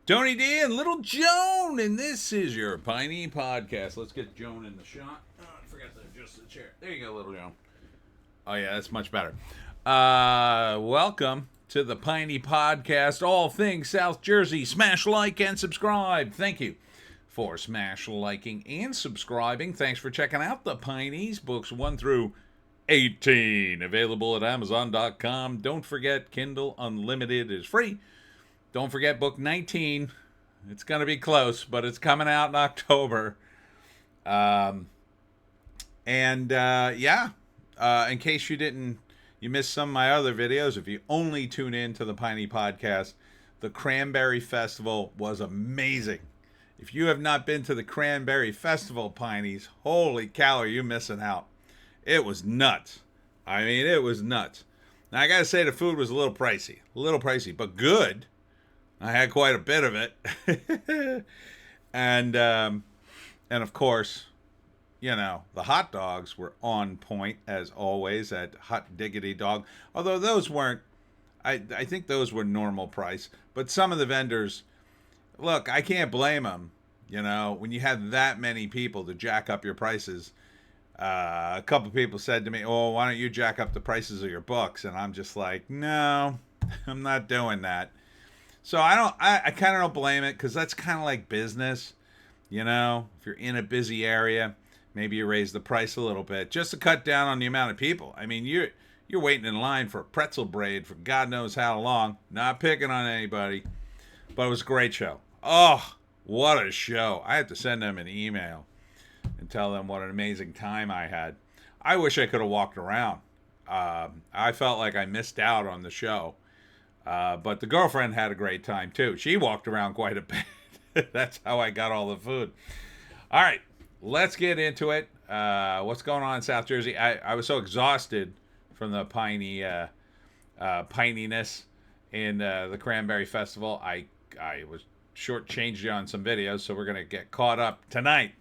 Tony D and Little Joan, and this is your Piney podcast. Let's get Joan in the shot. Oh, I forgot to adjust the chair. There you go, Little Joan. Oh, yeah, that's much better. Welcome to the Piney podcast, all things South Jersey. Smash like and subscribe. Thank you for smash liking and subscribing. Thanks for checking out the Pineys, books 1 through 18, available at Amazon.com. Don't forget, Kindle Unlimited is free. Don't forget book 19. It's going to be close, but it's coming out in October. In case you missed some of my other videos, if you only tune in to the Piney podcast, the Cranberry Festival was amazing. If you have not been to the Cranberry Festival, Pineys, holy cow, are you missing out. It was nuts. I mean, it was nuts. Now, I got to say the food was a little pricey, but good. I had quite a bit of it. and of course, the hot dogs were on point, as always, at Hot Diggity Dog. Although those weren't, I think those were normal price. But some of the vendors, look, I can't blame them. When you have that many people to jack up your prices, a couple people said to me, "Oh, why don't you jack up the prices of your books?" And I'm just like, no, I'm not doing that. So I kind of don't blame it, because that's kind of like business. If you're in a busy area, maybe you raise the price a little bit just to cut down on the amount of people. I mean, you're waiting in line for a pretzel braid for God knows how long. Not picking on anybody, but it was a great show. Oh, what a show. I had to send them an email and tell them what an amazing time I had. I wish I could have walked around. I felt like I missed out on the show. But the girlfriend had a great time, too. She walked around quite a bit. That's how I got all the food. All right, let's get into it. What's going on in South Jersey? I was so exhausted from the pininess in the Cranberry Festival. I was shortchanged on some videos, so we're going to get caught up tonight.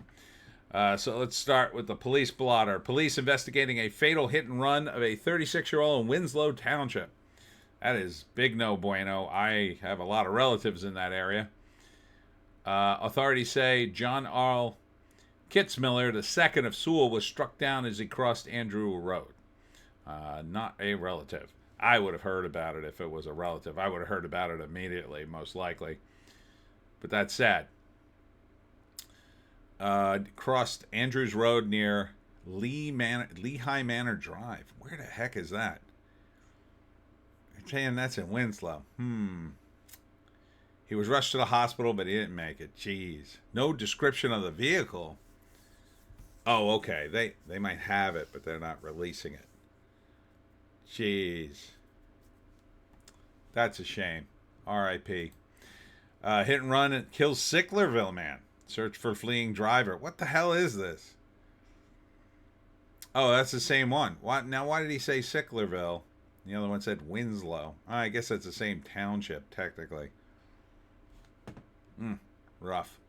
So let's start with the police blotter. Police investigating a fatal hit and run of a 36-year-old in Winslow Township. That is big no bueno. I have a lot of relatives in that area. Authorities say John R. Kitzmiller, II of Sewell, was struck down as he crossed Andrew Road. Not a relative. I would have heard about it if it was a relative. I would have heard about it immediately, most likely. But that's sad. Crossed Andrews Road near Lehigh Manor Drive. Where the heck is that? Saying that's in Winslow. He was rushed to the hospital, but he didn't make it. Jeez. No description of the vehicle. Oh, okay. They might have it, but they're not releasing it. Jeez. That's a shame. R.I.P. Hit and run and kills Sicklerville man. Search for fleeing driver. What the hell is this? Oh, that's the same one. Now, why did he say Sicklerville? The other one said Winslow. I guess that's the same township, technically. Rough.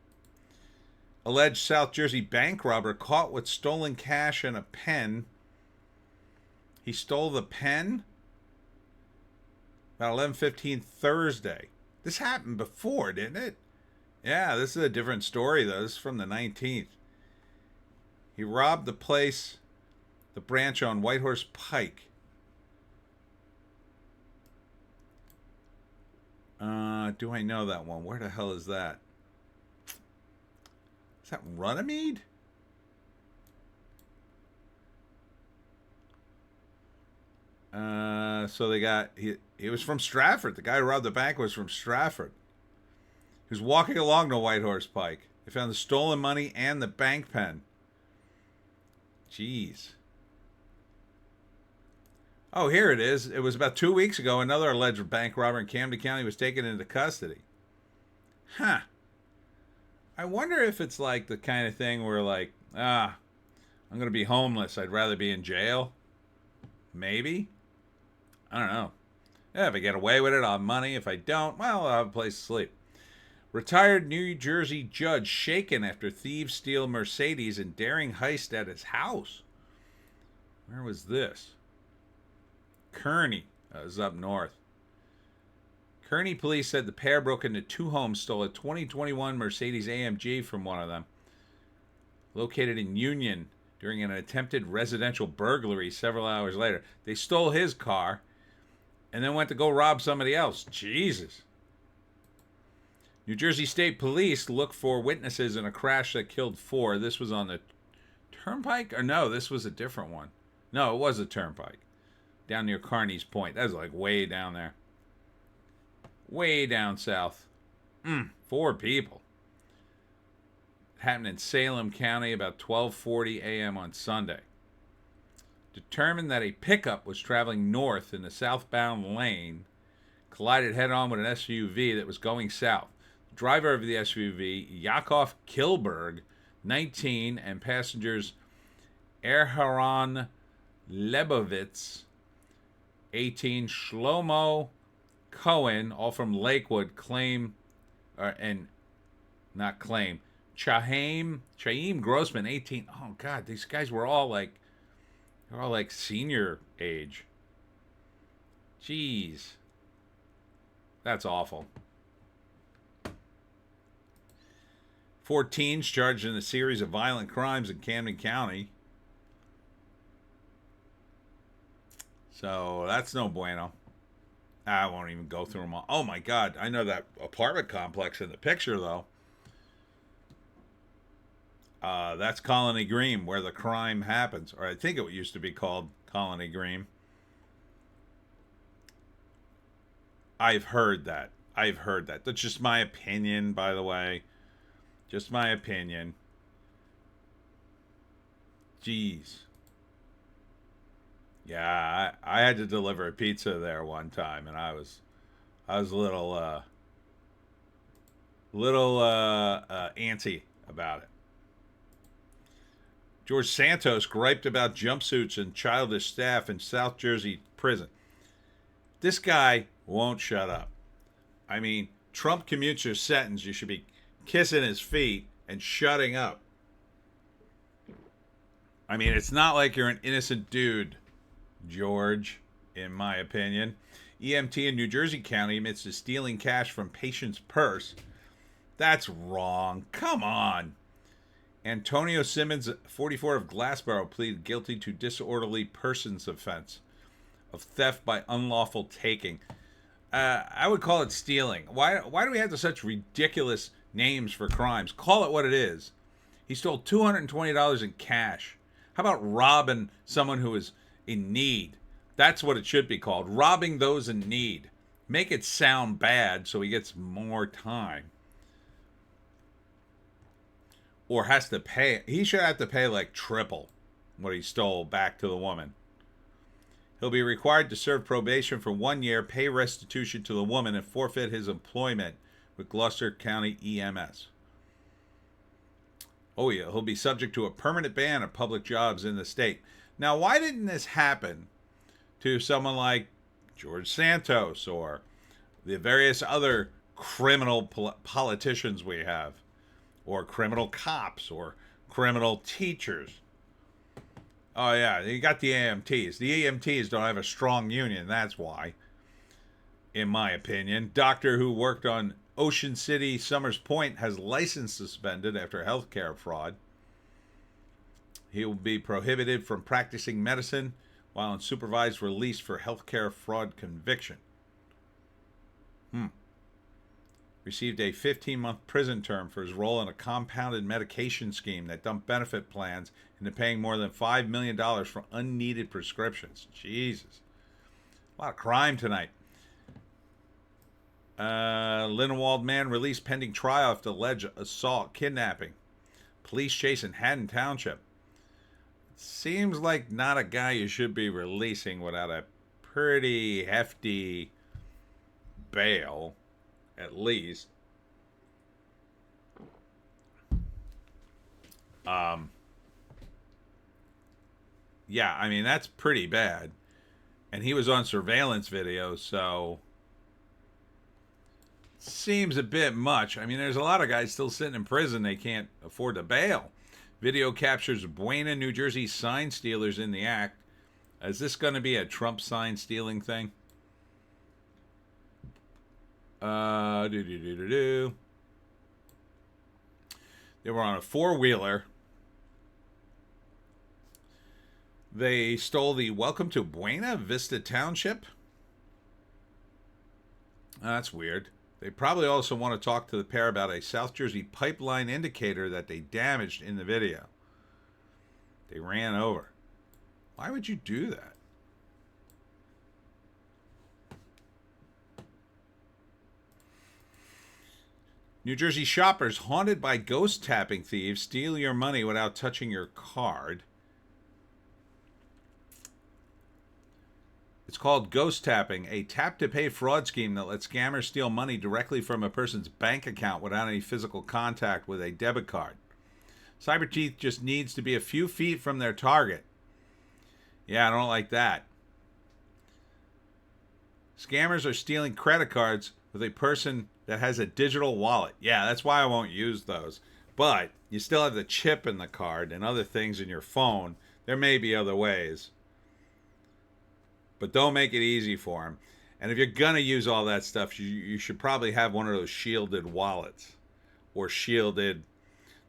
Alleged South Jersey bank robber caught with stolen cash and a pen. He stole the pen about 11:15 Thursday. This happened before, didn't it? Yeah, this is a different story, though. This is from the 19th. He robbed the branch on Whitehorse Pike. Do I know that one? Where the hell is that? Is that Runnymede? So they got, he was from Stratford. The guy who robbed the bank was from Stratford. He was walking along the Whitehorse Pike. They found the stolen money and the bank pen. Jeez. Oh, here it is. It was about 2 weeks ago. Another alleged bank robber in Camden County was taken into custody. Huh. I wonder if it's like the kind of thing where I'm going to be homeless. I'd rather be in jail. Maybe. I don't know. Yeah, if I get away with it, I'll have money. If I don't, well, I'll have a place to sleep. Retired New Jersey judge shaken after thieves steal Mercedes and daring heist at his house. Where was this? Kearney. That was up north. Kearney police said the pair broke into 2 homes, stole a 2021 Mercedes AMG from one of them, located in Union, during an attempted residential burglary several hours later. They stole his car and then went to go rob somebody else. Jesus. New Jersey State Police look for witnesses in a crash that killed 4. This was on the Turnpike? Or no, this was a different one. No, it was a Turnpike. Down near Carney's Point. That was like way down there. Way down south. 4 people. It happened in Salem County about 12:40 a.m. on Sunday. Determined that a pickup was traveling north in the southbound lane, collided head-on with an SUV that was going south. The driver of the SUV, Yakov Kilberg, 19, and passengers Erharon Lebovitz, 18, Shlomo Cohen, all from Lakewood, Chaim Grossman, 18. Oh God, these guys were all like, they're all like senior age. Jeez, that's awful. 4 teens charged in a series of violent crimes in Camden County. So that's no bueno. I won't even go through them all. Oh my God, I know that apartment complex in the picture though. That's Colony Green, where the crime happens. Or I think it used to be called Colony Green. I've heard that. That's just my opinion, by the way. Just my opinion. Jeez. Yeah, I had to deliver a pizza there one time, and I was a little antsy about it. George Santos griped about jumpsuits and childish staff in South Jersey prison. This guy won't shut up. I mean, Trump commutes your sentence. You should be kissing his feet and shutting up. I mean, it's not like you're an innocent dude, George, in my opinion. EMT in New Jersey County admits to stealing cash from patient's purse. That's wrong. Come on. Antonio Simmons, 44 of Glassboro, pleaded guilty to disorderly persons offense of theft by unlawful taking. I would call it stealing. Why do we have such ridiculous names for crimes? Call it what it is. He stole $220 in cash. How about robbing someone who is in need? That's what it should be called. Robbing those in need. Make it sound bad so he gets more time. Or has to pay. He should have to pay like triple what he stole back to the woman. He'll be required to serve probation for 1 year, pay restitution to the woman, and forfeit his employment with Gloucester County EMS. Oh yeah, he'll be subject to a permanent ban of public jobs in the state. Now, why didn't this happen to someone like George Santos or the various other criminal politicians we have? Or criminal cops, or criminal teachers. Oh yeah, you got the AMTs. The AMTs don't have a strong union, that's why. In my opinion. Doctor who worked on Ocean City Summers Point has license suspended after healthcare fraud. He will be prohibited from practicing medicine while on supervised release for healthcare fraud conviction. Received a 15-month prison term for his role in a compounded medication scheme that dumped benefit plans into paying more than $5 million for unneeded prescriptions. Jesus. A lot of crime tonight. Lindenwald man released pending trial after alleged assault, kidnapping. Police chase in Haddon Township. Seems like not a guy you should be releasing without a pretty hefty bail. At least. Yeah, I mean, that's pretty bad. And he was on surveillance video, so seems a bit much. I mean, there's a lot of guys still sitting in prison. They can't afford to bail. Video captures Buena, New Jersey sign stealers in the act. Is this going to be a Trump sign stealing thing? They were on a four-wheeler. They stole the Welcome to Buena Vista Township. That's weird. They probably also want to talk to the pair about a South Jersey pipeline indicator that they damaged in the video. They ran over. Why would you do that? New Jersey shoppers haunted by ghost tapping thieves steal your money without touching your card. It's called ghost tapping, a tap-to-pay fraud scheme that lets scammers steal money directly from a person's bank account without any physical contact with a debit card. Cyber thief just needs to be a few feet from their target. Yeah, I don't like that. Scammers are stealing credit cards with a person that has a digital wallet. Yeah, that's why I won't use those. But you still have the chip in the card and other things in your phone. There may be other ways. But don't make it easy for them. And if you're going to use all that stuff, you should probably have one of those shielded wallets. Or shielded.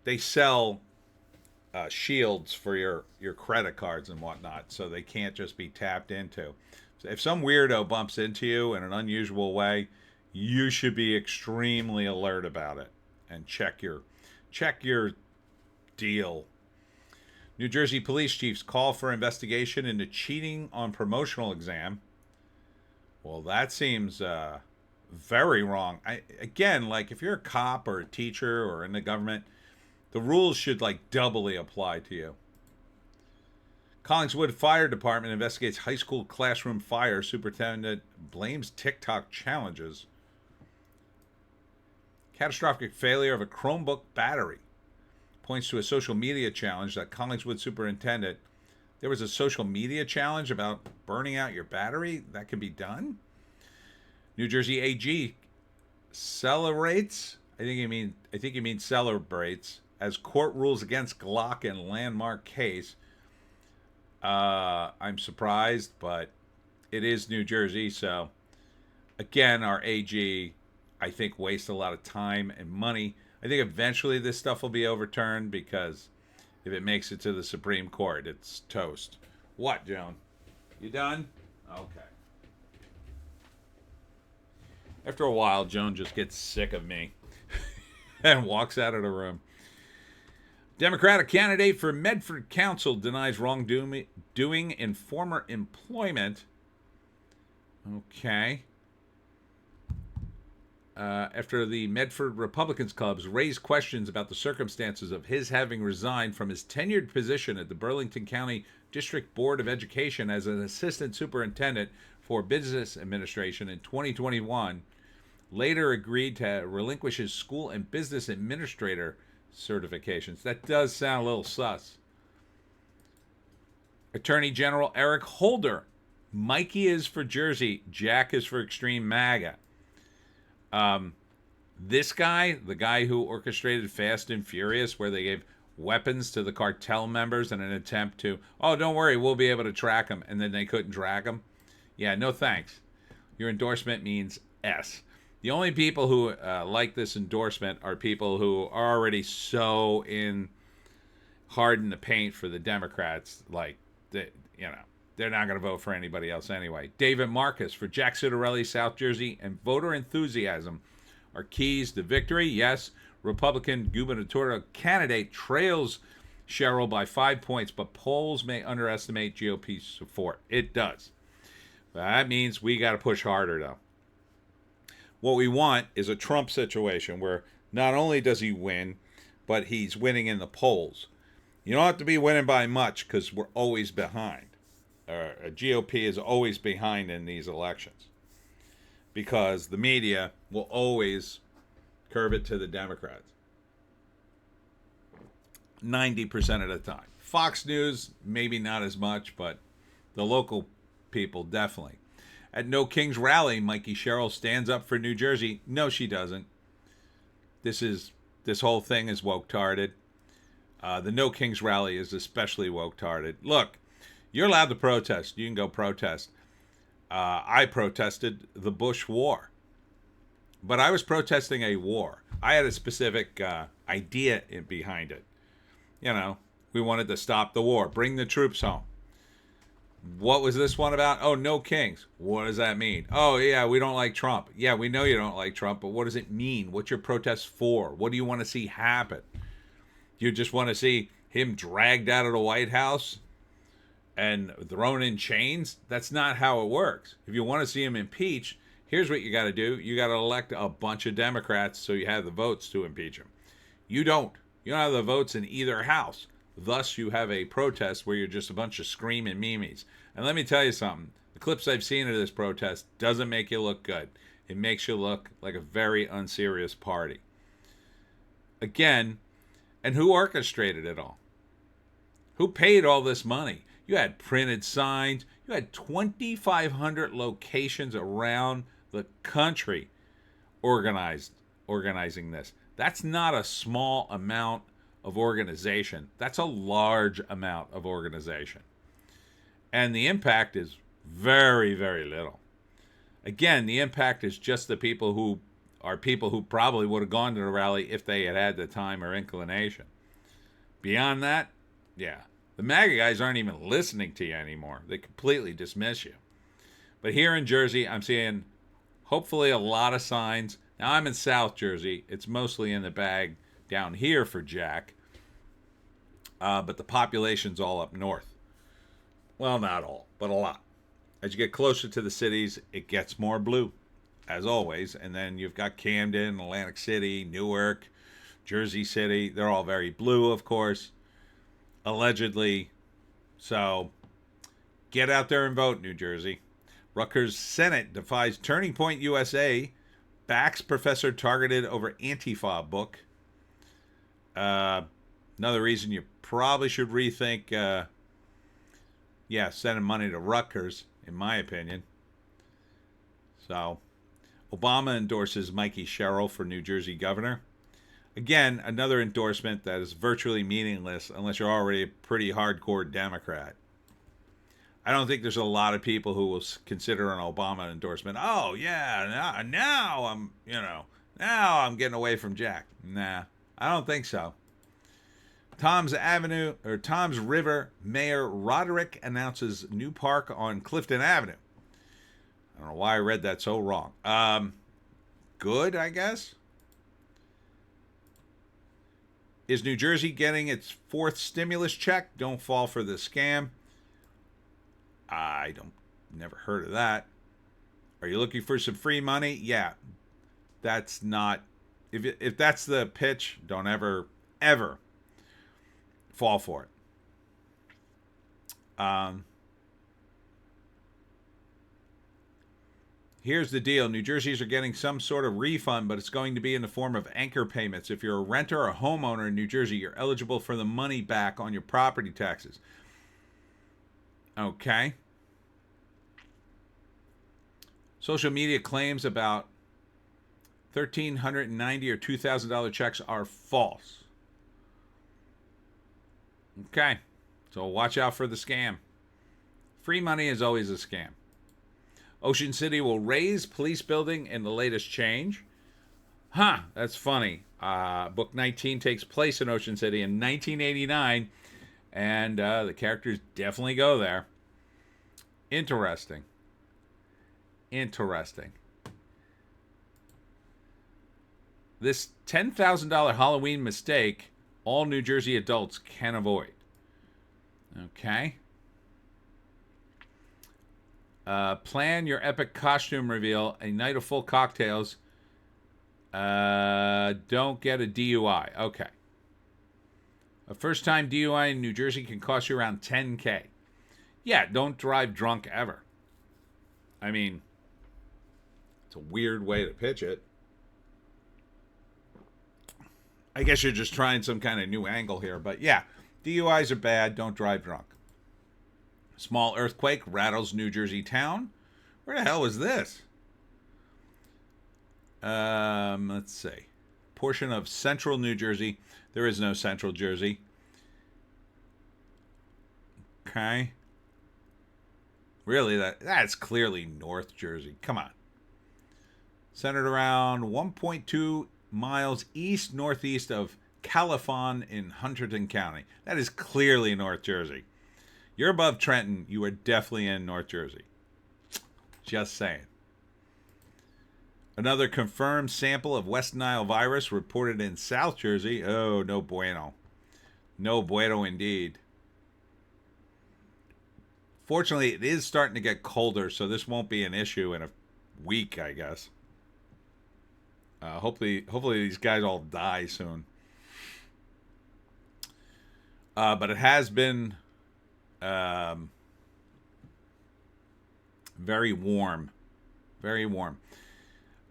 They sell shields for your credit cards and whatnot. So they can't just be tapped into. So if some weirdo bumps into you in an unusual way, you should be extremely alert about it. And check your deal. New Jersey police chiefs call for investigation into cheating on promotional exam. Well, that seems very wrong. Again, like if you're a cop or a teacher or in the government, the rules should like doubly apply to you. Collingswood Fire Department investigates high school classroom fire. Superintendent blames TikTok challenges. Catastrophic failure of a Chromebook battery. Points to a social media challenge that Collingswood superintendent. There was a social media challenge about burning out your battery. That could be done. New Jersey AG celebrates. I think you mean celebrates as court rules against Glock in landmark case. I'm surprised, but it is New Jersey, so again, our AG, I think, wastes a lot of time and money. I think eventually this stuff will be overturned because if it makes it to the Supreme Court, it's toast. What, Joan? You done? Okay. After a while, Joan just gets sick of me and walks out of the room. Democratic candidate for Medford Council denies wrongdoing in former employment. Okay. After the Medford Republicans clubs raised questions about the circumstances of his having resigned from his tenured position at the Burlington County District Board of Education as an assistant superintendent for business administration in 2021, later agreed to relinquish his school and business administrator certifications. That does sound a little sus. Attorney General Eric Holder. Mikey is for Jersey. Jack is for Extreme MAGA. This guy, the guy who orchestrated Fast and Furious, where they gave weapons to the cartel members in an attempt to, oh, don't worry, we'll be able to track them, and then they couldn't track them. Yeah, no thanks. Your endorsement means S. The only people who like this endorsement are people who are already so hard in the paint for the Democrats, like, they're not going to vote for anybody else anyway. David Marcus for Jack Citarelli, South Jersey, and voter enthusiasm are keys to victory. Yes, Republican gubernatorial candidate trails Sherrill by 5 points, but polls may underestimate GOP support. It does. That means we got to push harder, though. What we want is a Trump situation where not only does he win, but he's winning in the polls. You don't have to be winning by much because we're always behind. GOP is always behind in these elections because the media will always curve it to the Democrats 90% of the time. Fox News, maybe not as much, but the local people definitely. At No King's rally, Mikey Sherrill stands up for New Jersey. No, she doesn't. This whole thing is woke-tarded. The No King's rally is especially woke-tarded. Look, you're allowed to protest. You can go protest. I protested the Bush War. But I was protesting a war. I had a specific idea behind it. You know, we wanted to stop the war, bring the troops home. What was this one about? Oh, no kings. What does that mean? Oh, yeah, we don't like Trump. Yeah, we know you don't like Trump, but what does it mean? What's your protest for? What do you want to see happen? You just want to see him dragged out of the White House and thrown in chains? That's not how it works. If you want to see him impeached, here's what you got to do. You got to elect a bunch of Democrats so you have the votes to impeach him. You don't. You don't have the votes in either house. Thus, you have a protest where you're just a bunch of screaming memes. And let me tell you something. The clips I've seen of this protest doesn't make you look good. It makes you look like a very unserious party. Again, and who orchestrated it all? Who paid all this money? You had printed signs. You had 2,500 locations around the country organizing this. That's not a small amount of organization. That's a large amount of organization. And the impact is very, very little. Again, the impact is just the people who probably would have gone to the rally if they had had the time or inclination. Beyond that, yeah. The MAGA guys aren't even listening to you anymore. They completely dismiss you. But here in Jersey, I'm seeing hopefully a lot of signs. Now, I'm in South Jersey. It's mostly in the bag down here for Jack. But the population's all up north. Well, not all, but a lot. As you get closer to the cities, it gets more blue, as always. And then you've got Camden, Atlantic City, Newark, Jersey City. They're all very blue, of course, allegedly. So get out there and vote, New Jersey. Rutgers Senate defies Turning Point USA, backs professor targeted over Antifa book. Another reason you probably should rethink, sending money to Rutgers, in my opinion. So, Obama endorses Mikey Sherrill for New Jersey governor. Again, another endorsement that is virtually meaningless unless you're already a pretty hardcore Democrat. I don't think there's a lot of people who will consider an Obama endorsement. Oh yeah, now I'm getting away from Jack. Nah, I don't think so. Tom's River Mayor Roderick announces new park on Clifton Avenue. I don't know why I read that so wrong. Good, I guess. Is New Jersey getting its fourth stimulus check? Don't fall for the scam. Never heard of that. Are you looking for some free money? Yeah. That's not, if that's the pitch, don't ever fall for it. Here's the deal. New Jerseyans are getting some sort of refund, but it's going to be in the form of anchor payments. If you're a renter or a homeowner in New Jersey, you're eligible for the money back on your property taxes. Okay. Social media claims about $1,390 or $2,000 checks are false. Okay. So watch out for the scam. Free money is always a scam. Ocean City will raise police building in the latest change. That's funny. Book 19 takes place in Ocean City in 1989, and the characters definitely go there. Interesting. This $10,000 Halloween mistake, all New Jersey adults can avoid. Okay. Plan your epic costume reveal, a night of full cocktails. Don't get a DUI. Okay. A first-time DUI in New Jersey can cost you around $10,000. Yeah, don't drive drunk ever. I mean, it's a weird way to pitch it. I guess you're just trying some kind of new angle here, but yeah, DUIs are bad. Don't drive drunk. Small earthquake rattles New Jersey town. Where the hell is this? Let's see. Portion of central New Jersey. There is no central Jersey. Okay. Really, that's clearly North Jersey. Come on. centered around 1.2 miles east-northeast of Califon in Hunterdon County. That is clearly North Jersey. You're above Trenton. You are definitely in North Jersey. Just saying. Another confirmed sample of West Nile virus reported in South Jersey. Oh, no bueno. No bueno indeed. Fortunately, it is starting to get colder, so this won't be an issue in a week, I guess. Hopefully these guys all die soon. But it has been very warm. Very warm.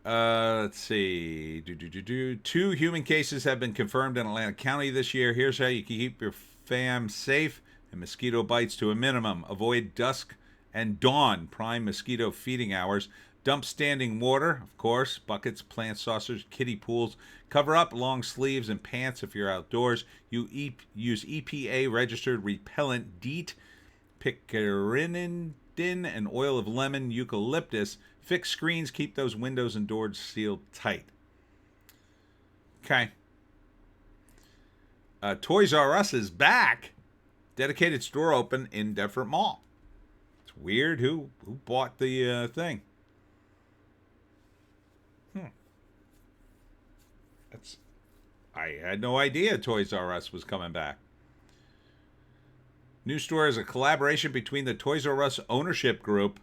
Let's see. 2 human cases have been confirmed in Atlantic County this year. Here's how you can keep your fam safe and mosquito bites to a minimum. Avoid dusk and dawn, prime mosquito feeding hours. Dump standing water, of course, buckets, plant saucers, kiddie pools. Cover up long sleeves and pants if you're outdoors. You use EPA-registered repellent DEET, picarinidin, and oil of lemon eucalyptus. Fix screens, keep those windows and doors sealed tight. Okay. Toys R Us is back. Dedicated store open in Deptford Mall. It's weird who bought the thing. I had no idea Toys R Us was coming back. New store is a collaboration between the Toys R Us ownership group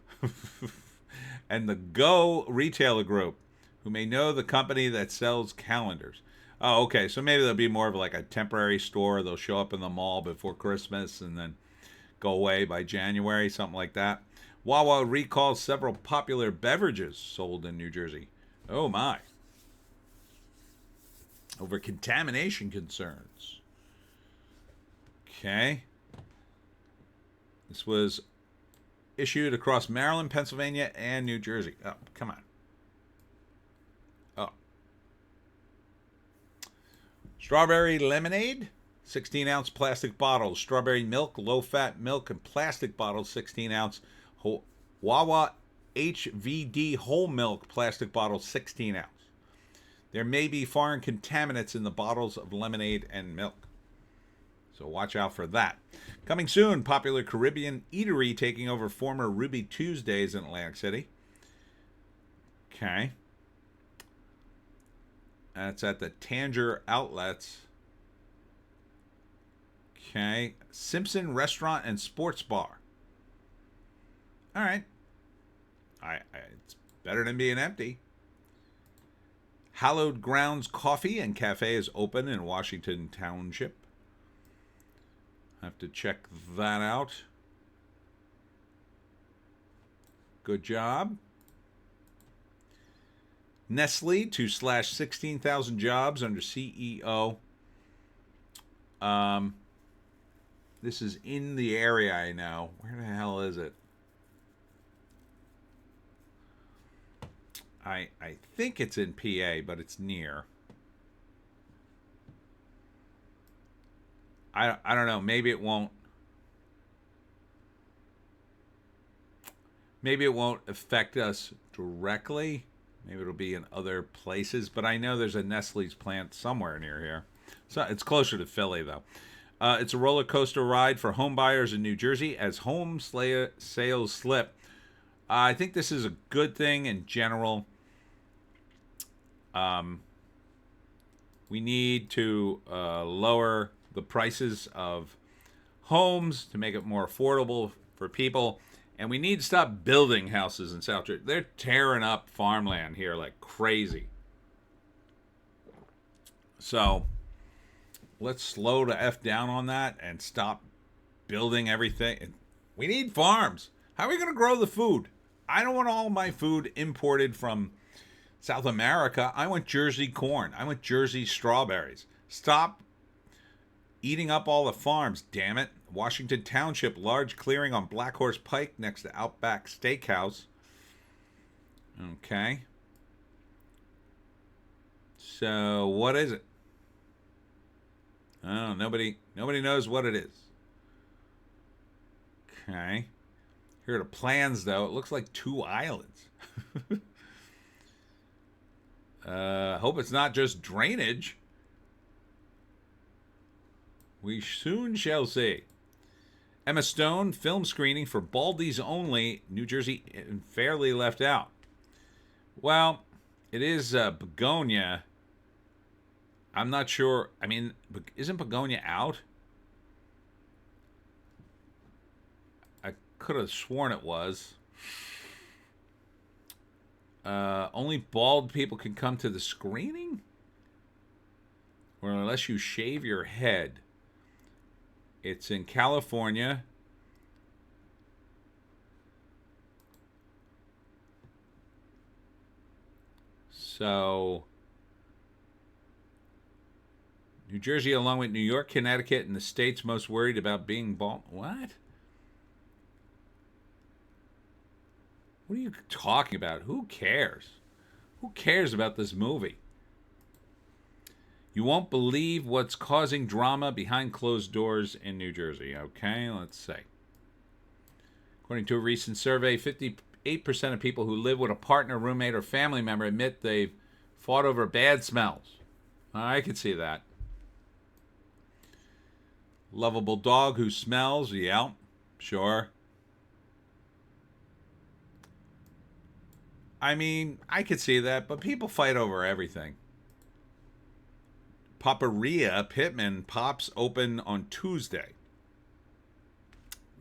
and the Go retailer group, who may know the company that sells calendars. Oh, okay. So maybe there'll be more of like a temporary store. They'll show up in the mall before Christmas and then go away by January, something like that. Wawa recalls several popular beverages sold in New Jersey. Oh, my. Over contamination concerns. Okay. This was issued across Maryland, Pennsylvania, and New Jersey. Oh, come on. Oh. Strawberry lemonade, 16-ounce plastic bottles. Strawberry milk, low-fat milk, and plastic bottles, 16-ounce. Wawa HVD whole milk, plastic bottles, 16-ounce. There may be foreign contaminants in the bottles of lemonade and milk, so watch out for that. Coming soon, popular Caribbean eatery taking over former Ruby Tuesdays in Atlantic City. Okay. That's at the Tanger Outlets. Okay. Simpson Restaurant and Sports Bar. All right. It's better than being empty. Hallowed Grounds Coffee and Cafe is open in Washington Township. Have to check that out. Good job. Nestle to slash 16,000 jobs under CEO. This is in the area, I know. Where the hell is it? I think it's in PA, but it's near. I don't know. Maybe it won't. Maybe it won't affect us directly. Maybe it'll be in other places. But I know there's a Nestle's plant somewhere near here. So it's closer to Philly, though. It's a roller coaster ride for home buyers in New Jersey as home sales slip. I think this is a good thing in general. We need to lower the prices of homes to make it more affordable for people. And we need to stop building houses in South Jersey. They're tearing up farmland here like crazy. So let's slow the F down on that and stop building everything. We need farms. How are we going to grow the food? I don't want all my food imported from South America. I want Jersey corn. I want Jersey strawberries. Stop eating up all the farms, damn it. Washington Township, large clearing on Black Horse Pike next to Outback Steakhouse. Okay. So, what is it? Oh, nobody knows what it is. Okay. Here are the plans, though. It looks like 2 islands. Hope it's not just drainage. We soon shall see. Emma Stone, film screening for Baldies only, New Jersey, fairly left out. Well, it is Begonia. I'm not sure. I mean, isn't Begonia out? I could have sworn it was. Only bald people can come to the screening? Or unless you shave your head. It's in California. So, New Jersey, along with New York, Connecticut, and the states most worried about being bald. What? What are you talking about? Who cares? Who cares about this movie? You won't believe what's causing drama behind closed doors in New Jersey. Okay, let's see. According to a recent survey, 58% of people who live with a partner, roommate, or family member admit they've fought over bad smells. I could see that. Lovable dog who smells. Yeah, sure. I mean, I could see that, but people fight over everything. Paparia Pittman pops open on Tuesday.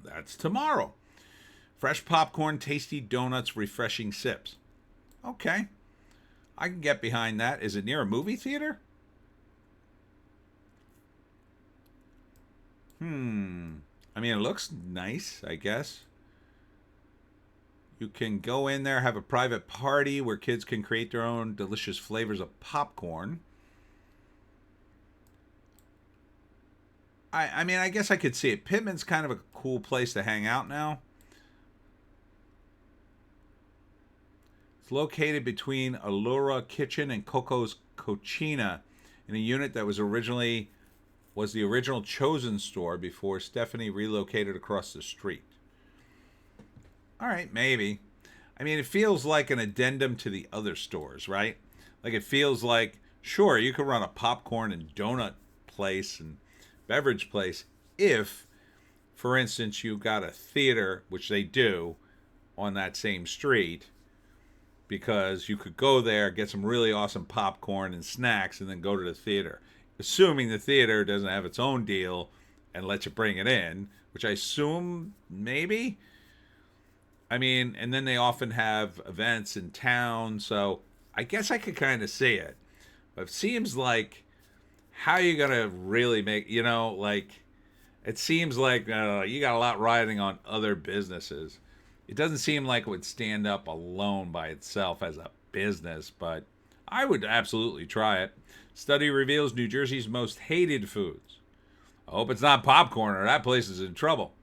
That's tomorrow. Fresh popcorn, tasty donuts, refreshing sips. Okay. I can get behind that. Is it near a movie theater? I mean, it looks nice, I guess. You can go in there, have a private party where kids can create their own delicious flavors of popcorn. I mean, I guess I could see it. Pittman's kind of a cool place to hang out now. It's located between Allura Kitchen and Coco's Cucina in a unit that was the original Chosen store before Stephanie relocated across the street. All right, maybe. I mean, it feels like an addendum to the other stores, right? Like it feels like, sure, you could run a popcorn and donut place and beverage place if, for instance, you got a theater, which they do, on that same street, because you could go there, get some really awesome popcorn and snacks, and then go to the theater. Assuming the theater doesn't have its own deal and lets you bring it in, which I assume maybe. I mean, and then they often have events in town, so I guess I could kind of see it. But it seems like, how are you going to really make, like, it seems like you got a lot riding on other businesses. It doesn't seem like it would stand up alone by itself as a business, but I would absolutely try it. Study reveals New Jersey's most hated foods. I hope it's not popcorn or that place is in trouble.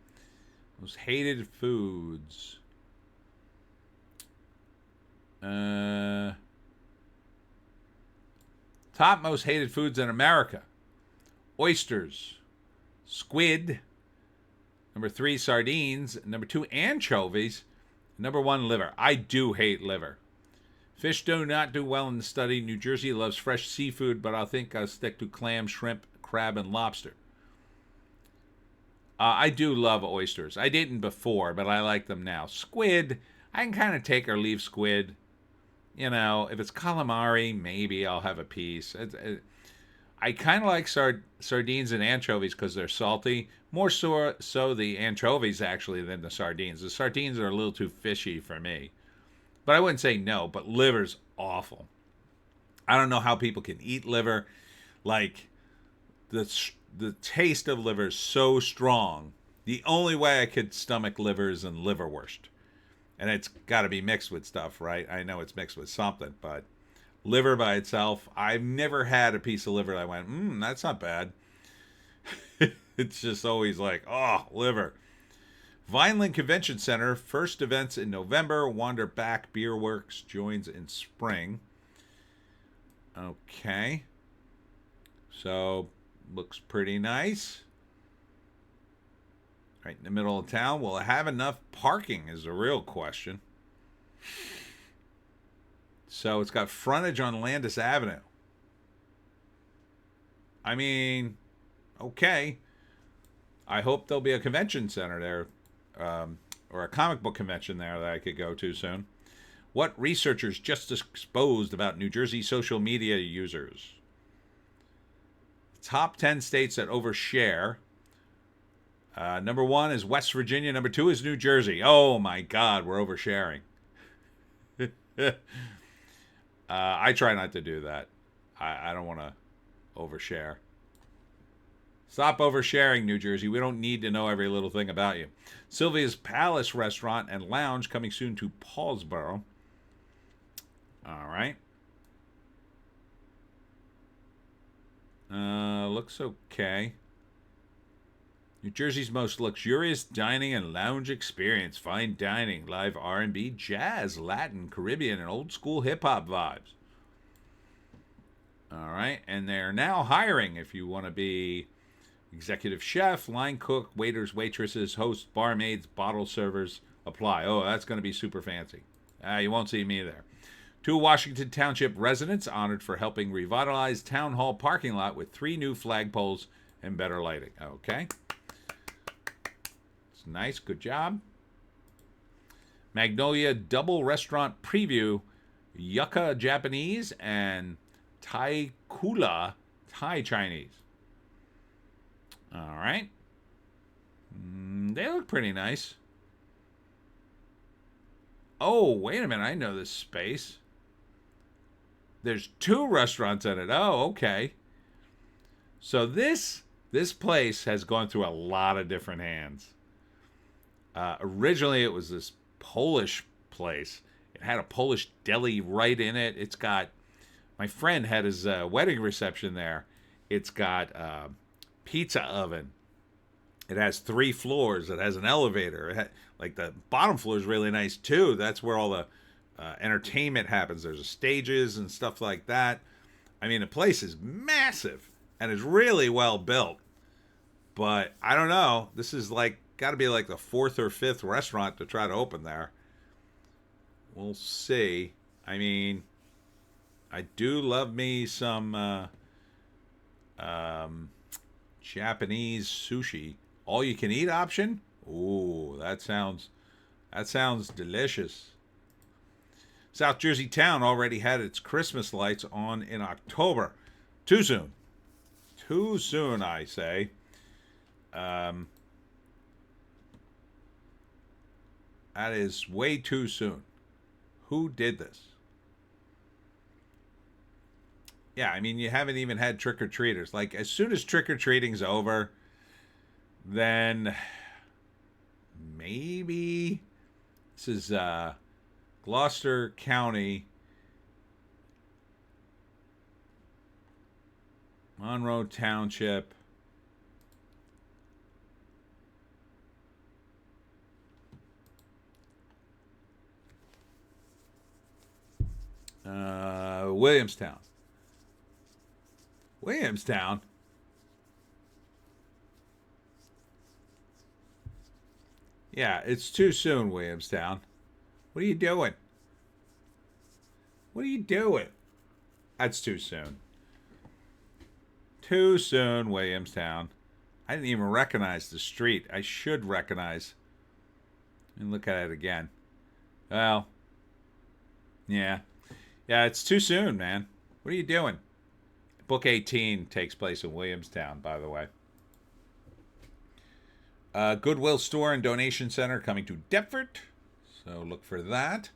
Most hated foods. Top most hated foods in America. Oysters. Squid. Number 3, sardines. Number 2, anchovies. Number 1, liver. I do hate liver. Fish do not do well in the study. New Jersey loves fresh seafood, but I think I'll stick to clam, shrimp, crab, and lobster. I do love oysters. I didn't before, but I like them now. Squid, I can kind of take or leave squid. If it's calamari, maybe I'll have a piece. I kind of like sardines and anchovies because they're salty. More so the anchovies, actually, than the sardines. The sardines are a little too fishy for me. But I wouldn't say no, but liver's awful. I don't know how people can eat liver. Like, the taste of liver is so strong. The only way I could stomach liver is in liverwurst. And it's got to be mixed with stuff, right? I know it's mixed with something, but liver by itself, I've never had a piece of liver that I went, that's not bad. It's just always like, oh, liver. Vineland Convention Center, first events in November. Wander Back Beer Works joins in spring. Okay. So, looks pretty nice. Right in the middle of town. Will it have enough parking is the real question. So it's got frontage on Landis Avenue. I mean, okay. I hope there'll be a convention center there, or a comic book convention there that I could go to soon. What researchers just exposed about New Jersey social media users? Top 10 states that overshare. Number 1 is West Virginia. Number 2 is New Jersey. Oh my God, we're oversharing. I try not to do that. I don't want to overshare. Stop oversharing, New Jersey. We don't need to know every little thing about you. Sylvia's Palace Restaurant and Lounge coming soon to Paulsboro. All right. Looks okay. New Jersey's most luxurious dining and lounge experience. Fine dining, live R&B, jazz, Latin, Caribbean, and old school hip-hop vibes. All right. And they're now hiring if you want to be executive chef, line cook, waiters, waitresses, hosts, barmaids, bottle servers. Apply. Oh, that's going to be super fancy. You won't see me there. 2 Washington Township residents honored for helping revitalize Town Hall parking lot with 3 new flagpoles and better lighting. Okay. It's nice. Good job. Magnolia Double Restaurant Preview, Yucca Japanese, and Thai Kula Thai Chinese. All right. They look pretty nice. Oh, wait a minute. I know this space. There's 2 restaurants in it. Oh, okay. So this place has gone through a lot of different hands. Originally, it was this Polish place. It had a Polish deli right in it. It's got, my friend had his wedding reception there. It's got pizza oven. It has 3 floors. It has an elevator. Like the bottom floor is really nice too. That's where all the entertainment happens. There's stages and stuff like that. I mean, the place is massive and is really well built. But I don't know. This is like got to be like the 4th or 5th restaurant to try to open there. We'll see. I mean, I do love me some Japanese sushi. All you can eat option? Ooh, that sounds delicious. South Jersey Town already had its Christmas lights on in October. Too soon. Too soon, I say. That is way too soon. Who did this? Yeah, I mean, you haven't even had trick-or-treaters. Like, as soon as trick-or-treating's over, then maybe this is Gloucester County, Monroe Township. Williamstown. Williamstown? Yeah, it's too soon, Williamstown. What are you doing? What are you doing? That's too soon. Too soon, Williamstown. I didn't even recognize the street. I should recognize. Let me look at it again. Well, yeah. Yeah, it's too soon, man. What are you doing? Book 18 takes place in Williamstown, by the way. Goodwill Store and Donation Center coming to Deptford. So look for that.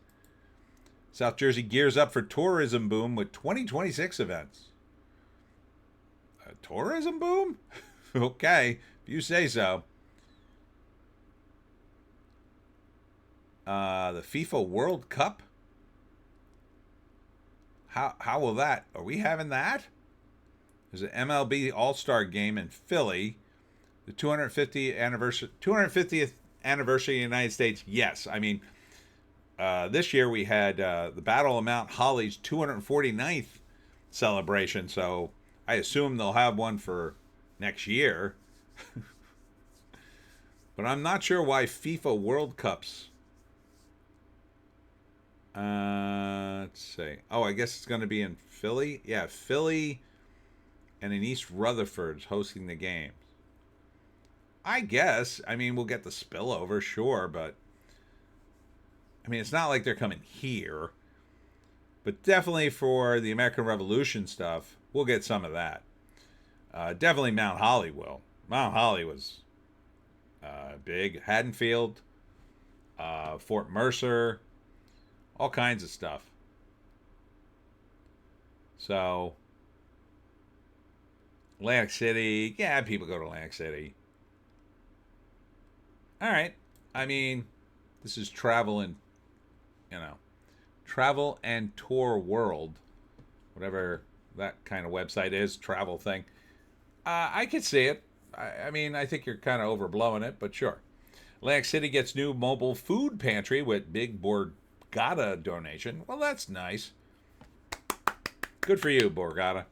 South Jersey gears up for tourism boom with 2026 events. A tourism boom? Okay, if you say so. The FIFA World Cup? How will that? Are we having that? There's an MLB All-Star game in Philly. The 250th anniversary of the United States. Yes, I mean, this year we had the Battle of Mount Holly's 249th celebration, so I assume they'll have one for next year. But I'm not sure why FIFA World Cups Let's see. Oh, I guess it's going to be in Philly. Yeah, Philly and in East Rutherford's hosting the games. I guess. I mean, we'll get the spillover, sure, but I mean, it's not like they're coming here. But definitely for the American Revolution stuff, we'll get some of that. Definitely Mount Holly will. Mount Holly was big. Haddonfield, Fort Mercer, all kinds of stuff. So, Atlantic City, yeah, people go to Atlantic City. All right. I mean, this is travel and, travel and tour world, whatever that kind of website is, travel thing. I could see it. I mean, I think you're kind of overblowing it, but sure. Atlantic City gets new mobile food pantry with big Borgata donation. Well, that's nice. Good for you, Borgata.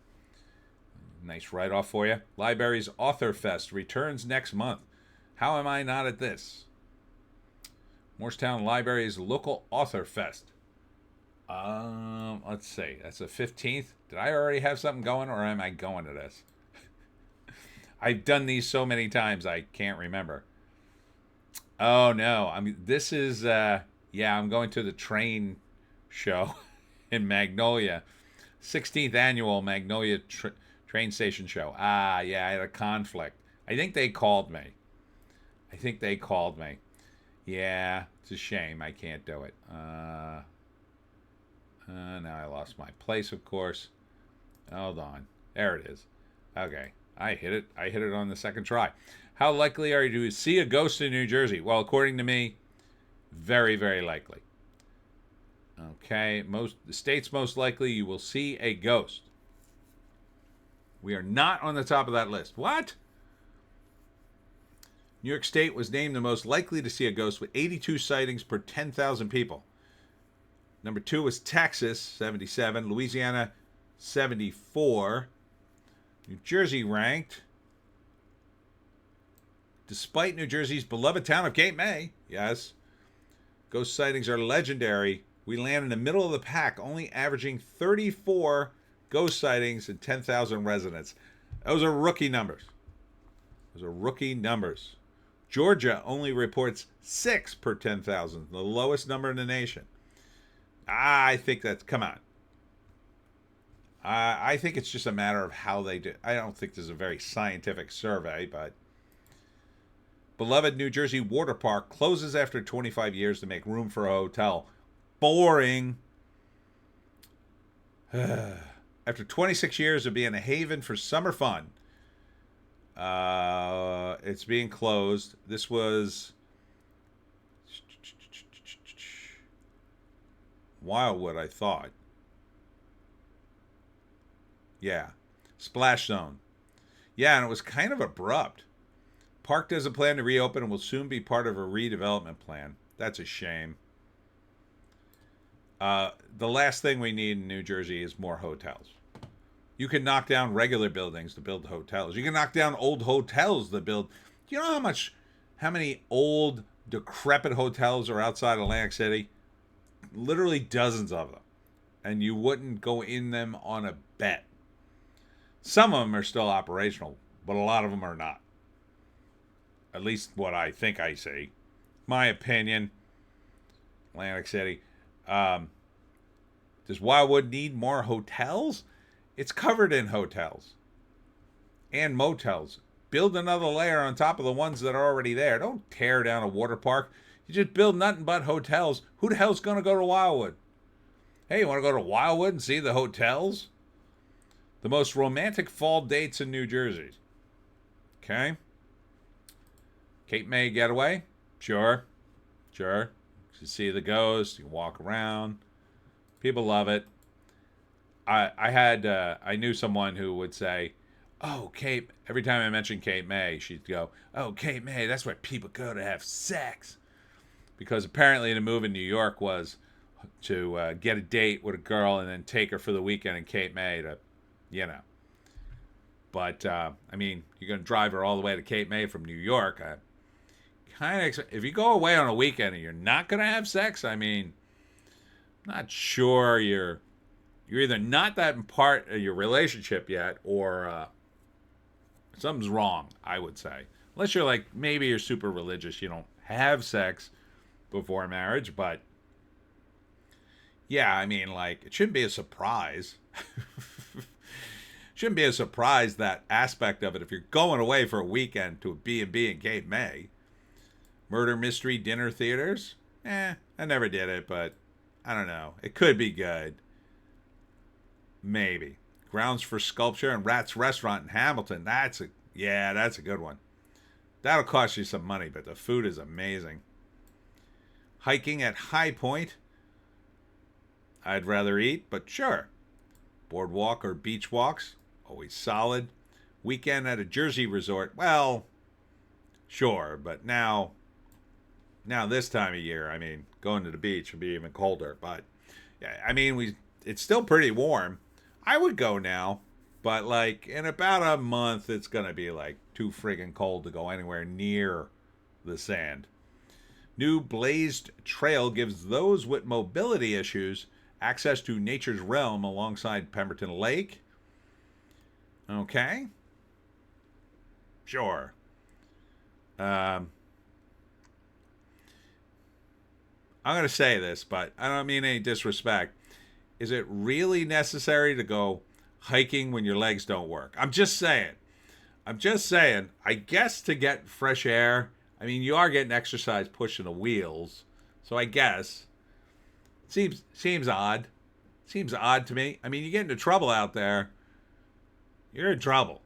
Nice write-off for you. Library's Author Fest returns next month. How am I not at this? Morristown Library's local Author Fest. Let's see. That's the 15th. Did I already have something going, or am I going to this? I've done these so many times I can't remember. Oh no! This is I'm going to the train show in Magnolia, 16th annual Magnolia train station show. I had a conflict. I think they called me. Yeah, it's a shame I can't do it. Now I lost my place, of course. Hold on. There it is. Okay. I hit it on the second try. How likely are you to see a ghost in New Jersey? Well, according to me, very, very likely. Okay. The states most likely you will see a ghost. We are not on the top of that list. What? New York State was named the most likely to see a ghost with 82 sightings per 10,000 people. Number 2 was Texas, 77. Louisiana, 74. New Jersey ranked, despite New Jersey's beloved town of Cape May. Yes. Ghost sightings are legendary. We land in the middle of the pack, only averaging 34 ghost sightings and 10,000 residents. Those are rookie numbers. Georgia only reports 6 per 10,000, the lowest number in the nation. I think that's, come on. I think it's just a matter of how they do. I don't think this is a very scientific survey, but beloved New Jersey water park closes after 25 years to make room for a hotel. Boring. After 26 years of being a haven for summer fun, it's being closed. This was Wildwood, I thought. Yeah. Splash Zone. Yeah, and it was kind of abrupt. Park doesn't plan to reopen and will soon be part of a redevelopment plan. That's a shame. The last thing we need in New Jersey is more hotels. You can knock down regular buildings to build hotels. You can knock down old hotels to build. Do you know how many old, decrepit hotels are outside Atlantic City? Literally dozens of them. And you wouldn't go in them on a bet. Some of them are still operational, but a lot of them are not. At least what I think I see. My opinion. Atlantic City. Does Wildwood need more hotels? It's covered in hotels. And motels. Build another layer on top of the ones that are already there. Don't tear down a water park. You just build nothing but hotels. Who the hell's going to go to Wildwood? Hey, you want to go to Wildwood and see the hotels? The most romantic fall dates in New Jersey. Okay. Cape May getaway? Sure. You see the ghost. You walk around. People love it. I knew someone who would say, "Oh, Cape." Every time I mentioned Cape May, she'd go, "Oh, Cape May. That's where people go to have sex." Because apparently the move in New York was to get a date with a girl and then take her for the weekend in Cape May to, But, I mean, you're going to drive her all the way to Cape May from New York. If you go away on a weekend and you're not going to have sex, I mean, Not sure you're either not that part of your relationship yet, or something's wrong, I would say. Unless you're like, maybe you're super religious, you don't have sex before marriage, but yeah, I mean, like, it shouldn't be a surprise. Shouldn't be a surprise, that aspect of it, if you're going away for a weekend to a B&B in Cape May. Murder mystery dinner theaters? I never did it, but I don't know. It could be good. Maybe. Grounds for Sculpture and Rat's Restaurant in Hamilton. That's a good one. That'll cost you some money, but the food is amazing. Hiking at High Point. I'd rather eat, but sure. Boardwalk or beach walks, always solid. Weekend at a Jersey resort. Well, sure, but now this time of year, I mean, going to the beach would be even colder. But yeah, I mean, it's still pretty warm. I would go now, but like in about a month, it's gonna be like too friggin' cold to go anywhere near the sand. New blazed trail gives those with mobility issues access to nature's realm alongside Pemberton Lake. Okay. Sure. I'm going to say this, but I don't mean any disrespect. Is it really necessary to go hiking when your legs don't work? I'm just saying. I guess to get fresh air. I mean, you are getting exercise pushing the wheels. So I guess. Seems odd. Seems odd to me. I mean, you get into trouble out there, you're in trouble.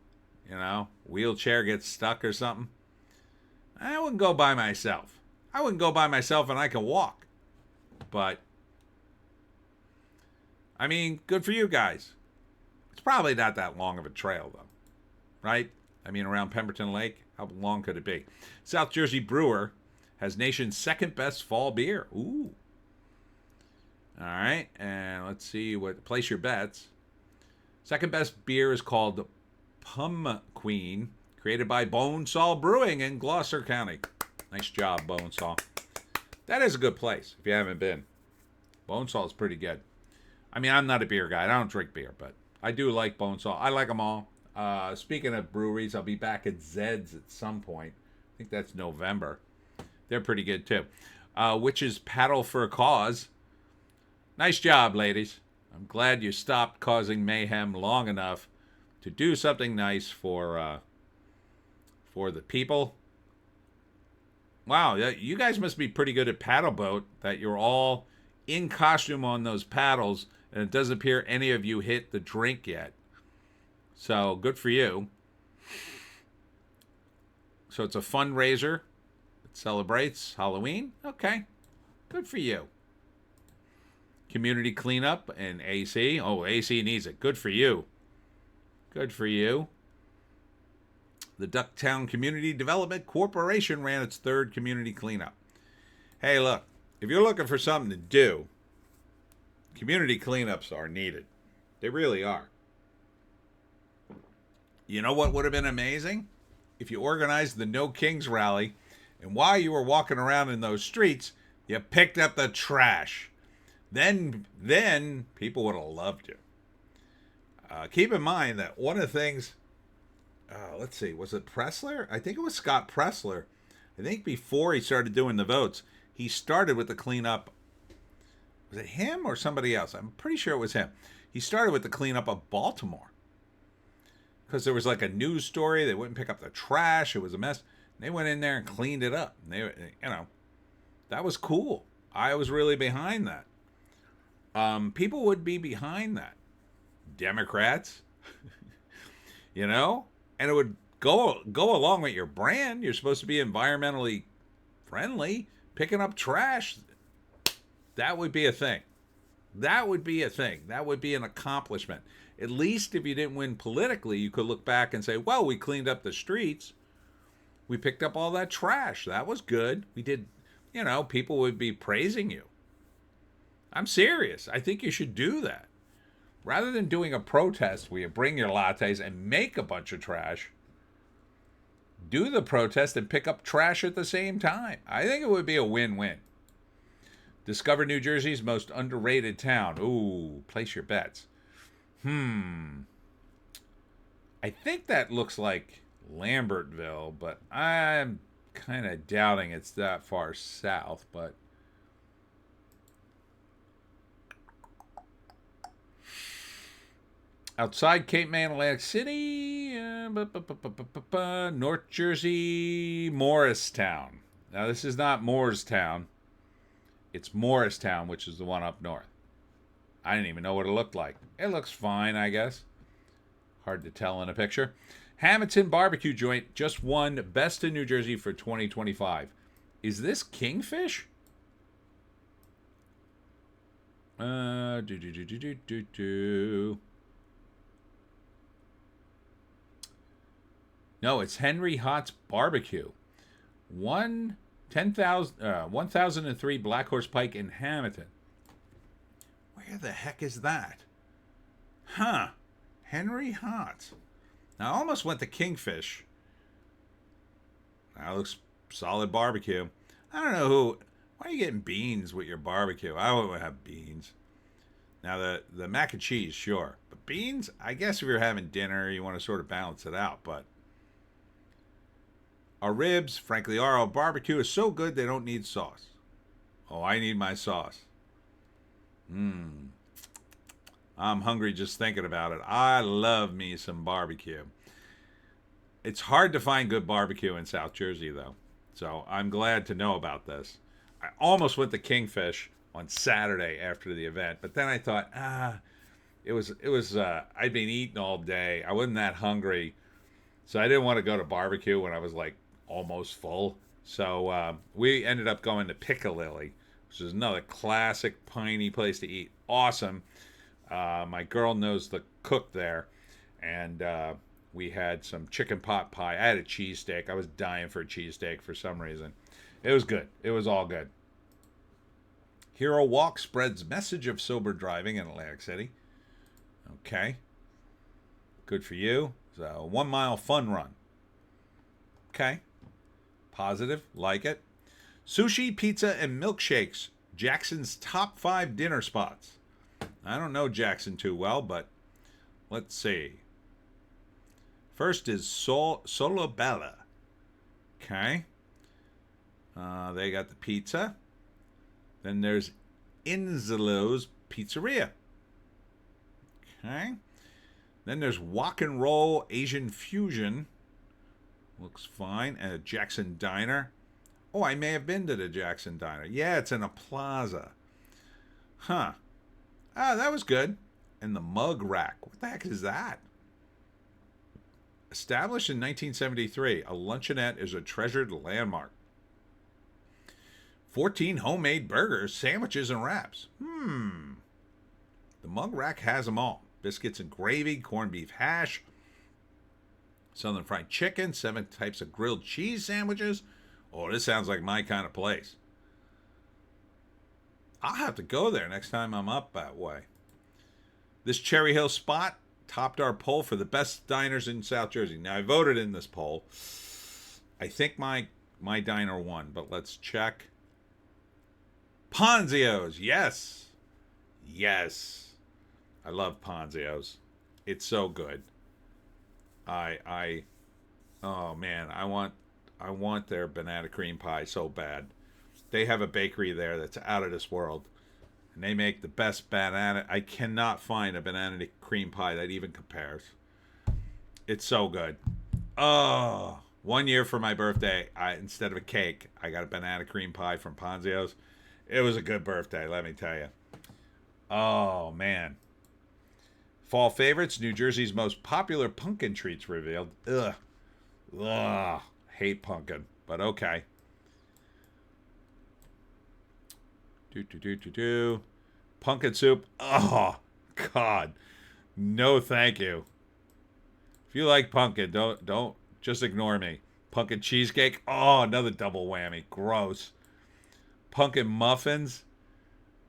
You know, wheelchair gets stuck or something. I wouldn't go by myself. And I can walk. But, I mean, good for you guys. It's probably not that long of a trail, though. Right? I mean, around Pemberton Lake, how long could it be? South Jersey Brewer has nation's second best fall beer. Ooh. All right, and let's see place your bets. Second best beer is called Pum Queen, created by Bonesaw Brewing in Gloucester County. Nice job, Bonesaw. That is a good place if you haven't been. Bonesaw is pretty good. I mean, I'm not a beer guy. I don't drink beer, but I do like Bonesaw. I like them all. Speaking of breweries, I'll be back at Zed's at some point. I think that's November. They're pretty good too. Witches Paddle for a Cause. Nice job, ladies. I'm glad you stopped causing mayhem long enough to do something nice for the people. Wow, you guys must be pretty good at paddle boat, that you're all in costume on those paddles, and it doesn't appear any of you hit the drink yet. So, good for you. So, it's a fundraiser. It celebrates Halloween. Okay, good for you. Community cleanup and AC. Oh, AC needs it. Good for you. Good for you. The Ducktown Community Development Corporation ran its third community cleanup. Hey, look, if you're looking for something to do, community cleanups are needed. They really are. You know what would have been amazing? If you organized the No Kings rally, and while you were walking around in those streets, you picked up the trash. Then people would have loved you. Keep in mind that one of the things, let's see, was it Pressler? I think it was Scott Pressler. I think before he started doing the votes, he started with the cleanup. Was it him or somebody else? I'm pretty sure it was him. He started with the cleanup of Baltimore. Because there was like a news story. They wouldn't pick up the trash. It was a mess. They went in there and cleaned it up. And that was cool. I was really behind that. People would be behind that. Democrats, and it would go along with your brand. You're supposed to be environmentally friendly. Picking up trash, that would be a thing. That would be an accomplishment. At least if you didn't win politically, you could look back and say, well, we cleaned up the streets. We picked up all that trash. That was good. We did, people would be praising you. I'm serious. I think you should do that. Rather than doing a protest where you bring your lattes and make a bunch of trash, do the protest and pick up trash at the same time. I think it would be a win-win. Discover New Jersey's most underrated town. Ooh, place your bets. I think that looks like Lambertville, but I'm kind of doubting it's that far south. But outside Cape May and Atlantic City, North Jersey, Morristown. Now, this is not Moorestown. It's Morristown, which is the one up north. I didn't even know what it looked like. It looks fine, I guess. Hard to tell in a picture. Hamilton Barbecue Joint just won Best in New Jersey for 2025. Is this Kingfish? No, it's Henry Hott's Barbecue. 1003 Black Horse Pike in Hamilton. Where the heck is that? Huh. Henry Hott. Now, I almost went to Kingfish. That looks solid barbecue. I don't know who. Why are you getting beans with your barbecue? I wouldn't have beans. Now, the mac and cheese, sure. But beans, I guess if you're having dinner, you want to sort of balance it out. But our ribs, frankly, our barbecue is so good they don't need sauce. Oh, I need my sauce. I'm hungry just thinking about it. I love me some barbecue. It's hard to find good barbecue in South Jersey, though. So I'm glad to know about this. I almost went to Kingfish on Saturday after the event, but then I thought, it was I'd been eating all day. I wasn't that hungry. So I didn't want to go to barbecue when I was like almost full. So we ended up going to Piccalilli, which is another classic piney place to eat. Awesome. My girl knows the cook there, and we had some chicken pot pie. I had a cheesesteak. I was dying for a cheesesteak for some reason. It was good. It was all good. Hero Walk spreads message of sober driving in Atlantic City. Okay. Good for you. It's a 1 mile fun run. Okay. Positive. Like it. Sushi, pizza, and milkshakes. Jackson's top 5 dinner spots. I don't know Jackson too well, but let's see. First is Solo Bella. Okay. They got the pizza. Then there's Inzelo's Pizzeria. Okay. Then there's Wok and Roll Asian Fusion. Looks fine. And a Jackson Diner. Oh, I may have been to the Jackson Diner. Yeah, it's in a plaza. Huh. That was good. And the Mug Rack. What the heck is that? Established in 1973, a luncheonette is a treasured landmark. 14 homemade burgers, sandwiches, and wraps. The Mug Rack has them all. Biscuits and gravy, corned beef hash, southern fried chicken, 7 types of grilled cheese sandwiches. Oh, this sounds like my kind of place. I'll have to go there next time I'm up that way. This Cherry Hill spot topped our poll for the best diners in South Jersey. Now, I voted in this poll. I think my diner won, but let's check. Ponzio's, yes. Yes. I love Ponzio's. It's so good. Oh man, I want their banana cream pie so bad. They have a bakery there that's out of this world. And they make the best banana. I cannot find a banana cream pie that even compares. It's so good. Oh, 1 year for my birthday, instead of a cake, I got a banana cream pie from Ponzio's. It was a good birthday, let me tell you. Oh, man. Fall favorites, New Jersey's most popular pumpkin treats revealed. Ugh. Hate pumpkin, but okay. Pumpkin soup. Oh, God. No, thank you. If you like pumpkin, don't just ignore me. Pumpkin cheesecake. Oh, another double whammy. Gross. Pumpkin muffins.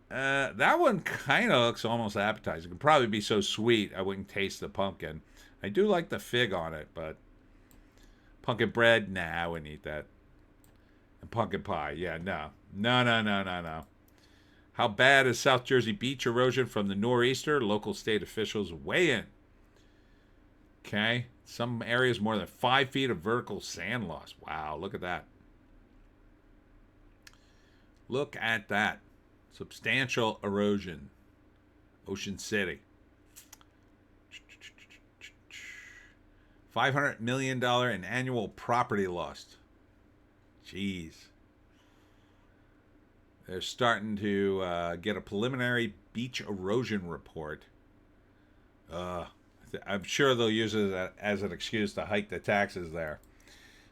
That one kind of looks almost appetizing. It could probably be so sweet I wouldn't taste the pumpkin. I do like the fig on it, but pumpkin bread, nah, I wouldn't eat that. And pumpkin pie, yeah, no. How bad is South Jersey beach erosion from the nor'easter? Local state officials weigh in. Okay. Some areas more than 5 feet of vertical sand loss. Wow, look at that. Look at that. Substantial erosion. Ocean City. $500 million in annual property lost. Jeez. They're starting to get a preliminary beach erosion report. I'm sure they'll use it as an excuse to hike the taxes there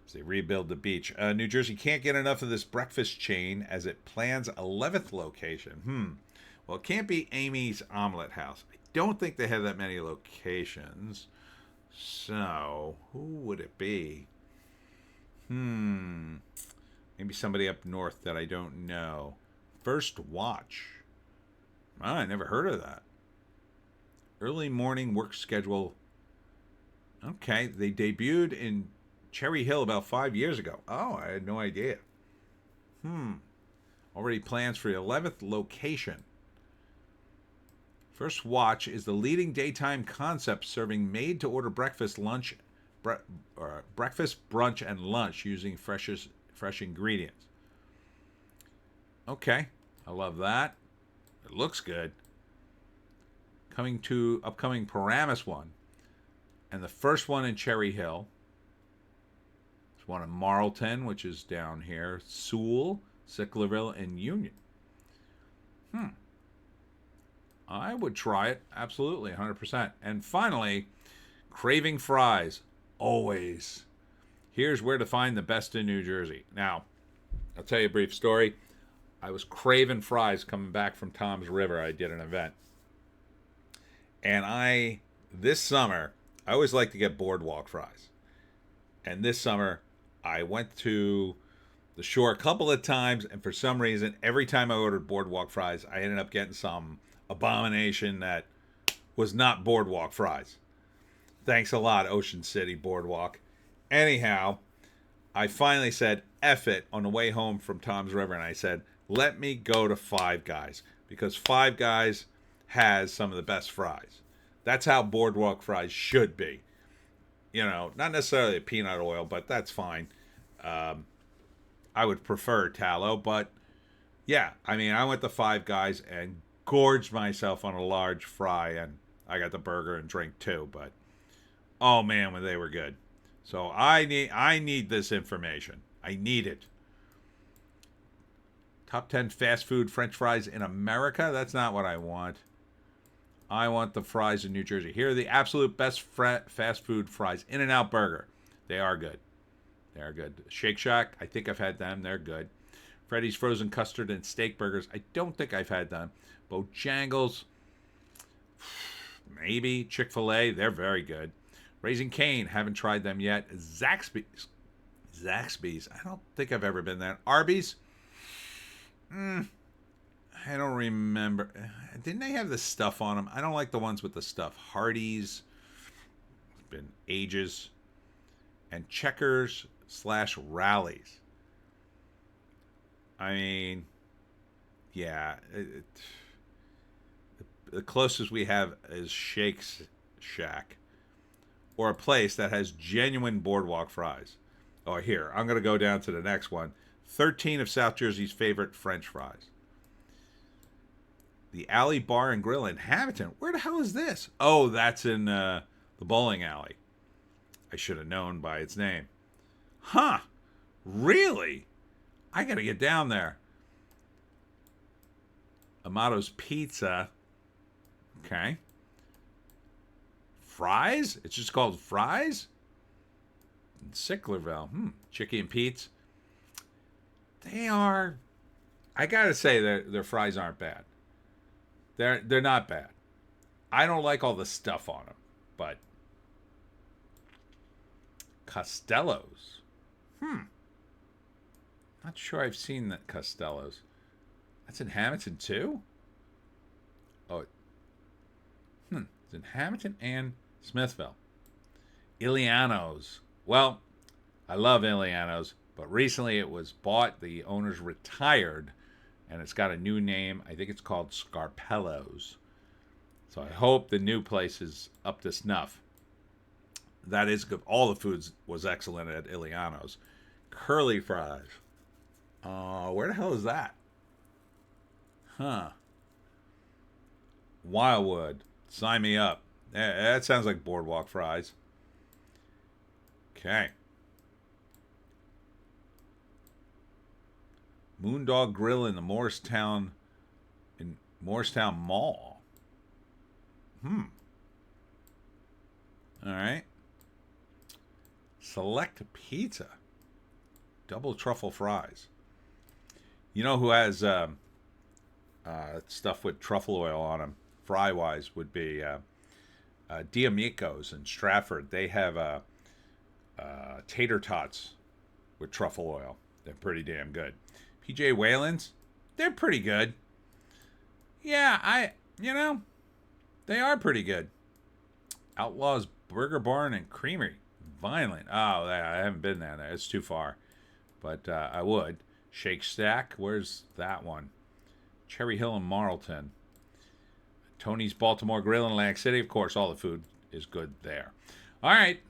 as they rebuild the beach. New Jersey can't get enough of this breakfast chain as it plans 11th location. Well, it can't be Amy's Omelet House. I don't think they have that many locations. So, who would it be? Maybe somebody up north that I don't know. First Watch. Oh, I never heard of that. Early morning work schedule. Okay, they debuted in Cherry Hill about 5 years ago. Oh, I had no idea. Already plans for the 11th location. First Watch is the leading daytime concept serving made-to-order breakfast, breakfast, brunch, and lunch using fresh ingredients. Okay, I love that. It looks good. Coming to upcoming Paramus one, and the first one in Cherry Hill. There's one in Marlton, which is down here, Sewell, Sicklerville, and Union. I would try it, absolutely, 100%. And finally, craving fries, always. Here's where to find the best in New Jersey. Now, I'll tell you a brief story. I was craving fries coming back from Tom's River. I did an event. And this summer, I always like to get boardwalk fries. And this summer, I went to the shore a couple of times, and for some reason, every time I ordered boardwalk fries, I ended up getting some abomination that was not boardwalk fries. Thanks a lot, Ocean City Boardwalk. Anyhow, I finally said, F it, on the way home from Tom's River, and I said, let me go to Five Guys, because Five Guys has some of the best fries. That's how boardwalk fries should be. You know, not necessarily peanut oil, but that's fine. I would prefer tallow, but yeah, I mean, I went to Five Guys and gorged myself on a large fry, and I got the burger and drink too, but oh man, when they were good. So I need this information. I need it. Top 10 fast food French fries in America? That's not what I want. I want the fries in New Jersey. Here are the absolute best fast food fries. In-N-Out Burger. They are good. They are good. Shake Shack, I think I've had them. They're good. Freddy's Frozen Custard and Steak Burgers, I don't think I've had them. Bojangles, maybe. Chick-fil-A, they're very good. Raising Cane, haven't tried them yet. Zaxby's, I don't think I've ever been there. Arby's, I don't remember. Didn't they have the stuff on them? I don't like the ones with the stuff. Hardee's, it's been ages. And Checkers/Rallies. I mean, yeah, the closest we have is Shake Shack, or a place that has genuine boardwalk fries. Oh, here, I'm going to go down to the next one. 13 of South Jersey's favorite French fries. The Alley Bar and Grill in Hamilton. Where the hell is this? Oh, that's in the bowling alley. I should have known by its name. Huh. Really? I got to get down there. Amato's Pizza. Okay. Fries? It's just called Fries? In Sicklerville. Chicky and Pete's. They are... I got to say, their fries aren't bad. They're not bad. I don't like all the stuff on them, but... Costello's. Not sure I've seen that Costello's. That's in Hamilton too? Oh. It's in Hamilton and Smithville. Iliano's. Well, I love Iliano's, but recently it was bought. The owners retired and it's got a new name. I think it's called Scarpello's. So I hope the new place is up to snuff. That is good. All the foods was excellent at Iliano's. Curly fries. Where the hell is that? Huh. Wildwood. Sign me up. That sounds like boardwalk fries. Okay. Moondog Grill in the Morristown Mall. All right. Select Pizza. Double truffle fries. You know who has stuff with truffle oil on them, fry-wise, would be D'Amico's in Stratford. They have tater tots with truffle oil. They're pretty damn good. PJ Whalen's, they're pretty good. Yeah, they are pretty good. Outlaws Burger Barn and Creamery. Violent. Oh, I haven't been there. It's too far. But I would. Shake Stack. Where's that one? Cherry Hill and Marlton. Tony's Baltimore Grill in Atlantic City. Of course, all the food is good there. All right.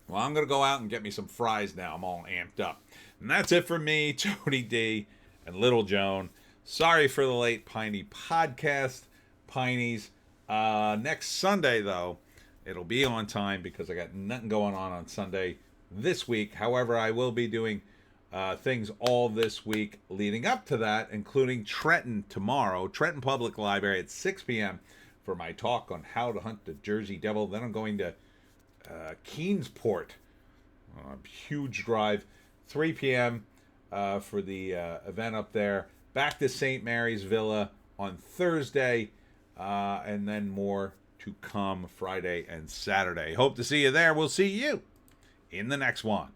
Well, I'm going to go out and get me some fries now. I'm all amped up. And that's it for me, Tony D, and Little Joan. Sorry for the late Piney podcast, Pineys. Next Sunday, though, it'll be on time because I got nothing going on Sunday this week. However, I will be doing things all this week leading up to that, including Trenton tomorrow, Trenton Public Library at 6 p.m. for my talk on how to hunt the Jersey Devil. Then I'm going to Keenesport, huge drive, 3 p.m. For the event up there. Back to St. Mary's Villa on Thursday, and then more to come Friday and Saturday. Hope to see you there. We'll see you in the next one.